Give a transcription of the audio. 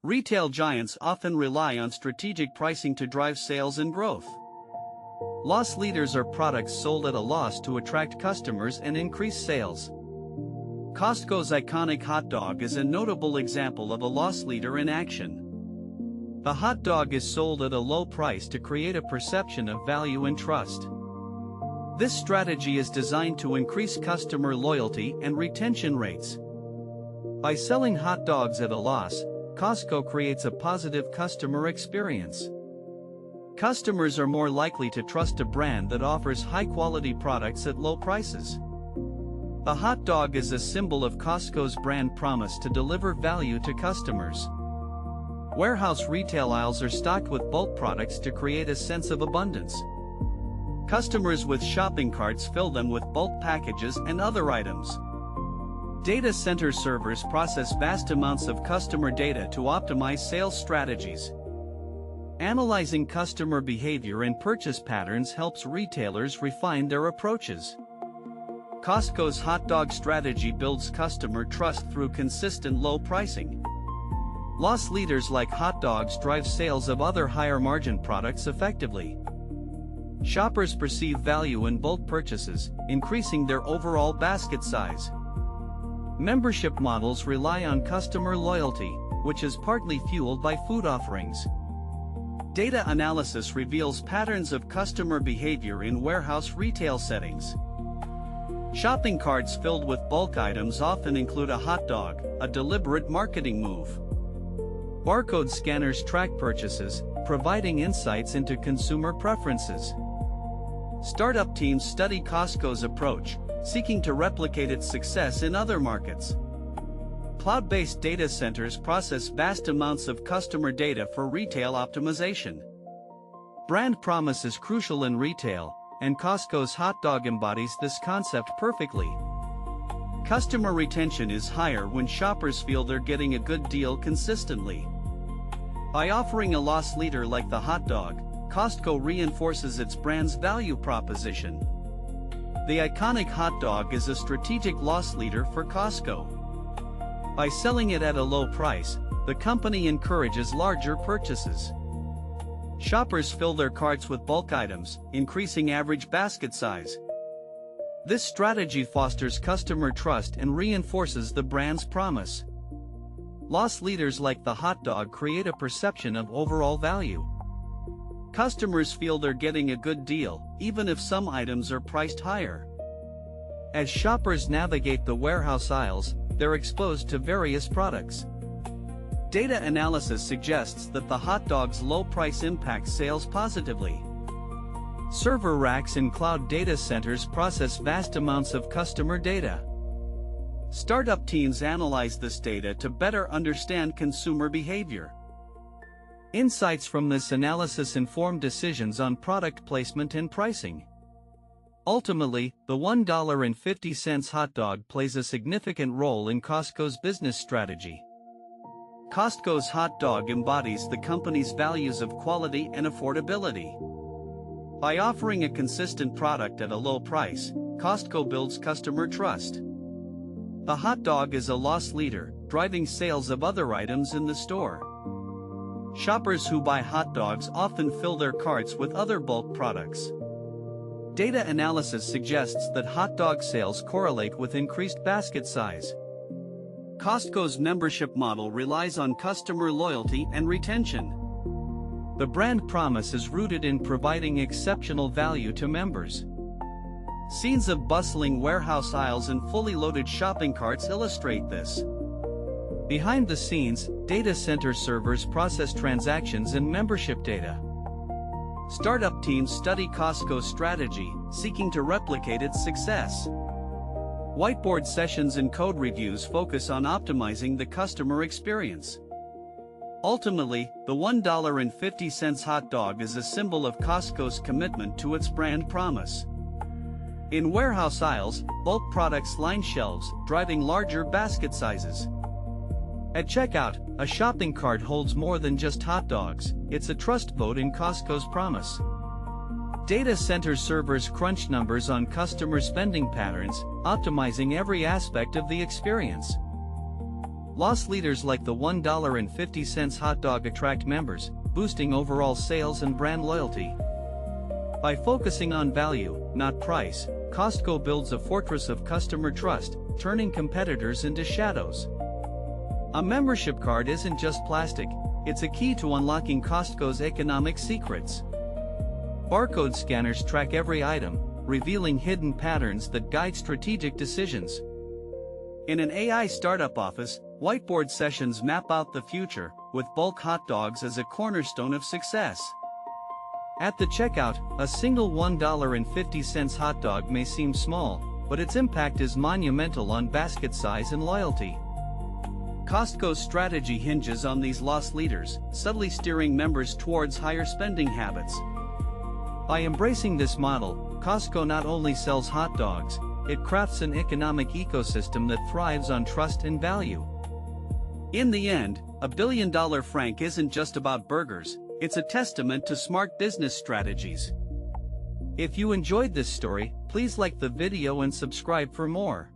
Retail giants often rely on strategic pricing to drive sales and growth. Loss leaders are products sold at a loss to attract customers and increase sales. Costco's iconic hot dog is a notable example of a loss leader in action. The hot dog is sold at a low price to create a perception of value and trust. This strategy is designed to increase customer loyalty and retention rates. By selling hot dogs at a loss, Costco creates a positive customer experience. Customers are more likely to trust a brand that offers high-quality products at low prices. The hot dog is a symbol of Costco's brand promise to deliver value to customers. Warehouse retail aisles are stocked with bulk products to create a sense of abundance. Customers with shopping carts fill them with bulk packages and other items. Data center servers process vast amounts of customer data to optimize sales strategies. Analyzing customer behavior and purchase patterns helps retailers refine their approaches. Costco's hot dog strategy builds customer trust through consistent low pricing. Loss leaders like hot dogs drive sales of other higher-margin products effectively. Shoppers perceive value in bulk purchases, increasing their overall basket size. Membership models rely on customer loyalty, which is partly fueled by food offerings. Data analysis reveals patterns of customer behavior in warehouse retail settings. Shopping carts filled with bulk items often include a hot dog, a deliberate marketing move. Barcode scanners track purchases, providing insights into consumer preferences. Startup teams study Costco's approach, seeking to replicate its success in other markets. Cloud-based data centers process vast amounts of customer data for retail optimization. Brand promise is crucial in retail, and Costco's hot dog embodies this concept perfectly. Customer retention is higher when shoppers feel they're getting a good deal consistently. By offering a loss leader like the hot dog, Costco reinforces its brand's value proposition. The iconic hot dog is a strategic loss leader for Costco. By selling it at a low price, the company encourages larger purchases. Shoppers fill their carts with bulk items, increasing average basket size. This strategy fosters customer trust and reinforces the brand's promise. Loss leaders like the hot dog create a perception of overall value. Customers feel they're getting a good deal, even if some items are priced higher. As shoppers navigate the warehouse aisles, they're exposed to various products. Data analysis suggests that the hot dog's low price impacts sales positively. Server racks in cloud data centers process vast amounts of customer data. Startup teams analyze this data to better understand consumer behavior. Insights from this analysis inform decisions on product placement and pricing. Ultimately, the $1.50 hot dog plays a significant role in Costco's business strategy. Costco's hot dog embodies the company's values of quality and affordability. By offering a consistent product at a low price, Costco builds customer trust. The hot dog is a loss leader, driving sales of other items in the store. Shoppers who buy hot dogs often fill their carts with other bulk products. Data analysis suggests that hot dog sales correlate with increased basket size. Costco's membership model relies on customer loyalty and retention. The brand promise is rooted in providing exceptional value to members. Scenes of bustling warehouse aisles and fully loaded shopping carts illustrate this. Behind the scenes, data center servers process transactions and membership data. Startup teams study Costco's strategy, seeking to replicate its success. Whiteboard sessions and code reviews focus on optimizing the customer experience. Ultimately, the $1.50 hot dog is a symbol of Costco's commitment to its brand promise. In warehouse aisles, bulk products line shelves, driving larger basket sizes. At checkout, a shopping cart holds more than just hot dogs, it's a trust vote in Costco's promise. Data center servers crunch numbers on customer spending patterns, optimizing every aspect of the experience. Loss leaders like the $1.50 hot dog attract members, boosting overall sales and brand loyalty. By focusing on value, not price, Costco builds a fortress of customer trust, turning competitors into shadows. A membership card isn't just plastic, it's a key to unlocking Costco's economic secrets. Barcode scanners track every item, revealing hidden patterns that guide strategic decisions. In an AI startup office, whiteboard sessions map out the future, with bulk hot dogs as a cornerstone of success. At the checkout, a single $1.50 hot dog may seem small, but its impact is monumental on basket size and loyalty. Costco's strategy hinges on these loss leaders, subtly steering members towards higher spending habits. By embracing this model, Costco not only sells hot dogs, it crafts an economic ecosystem that thrives on trust and value. In the end, $1 billion frank isn't just about burgers, it's a testament to smart business strategies. If you enjoyed this story, please like the video and subscribe for more.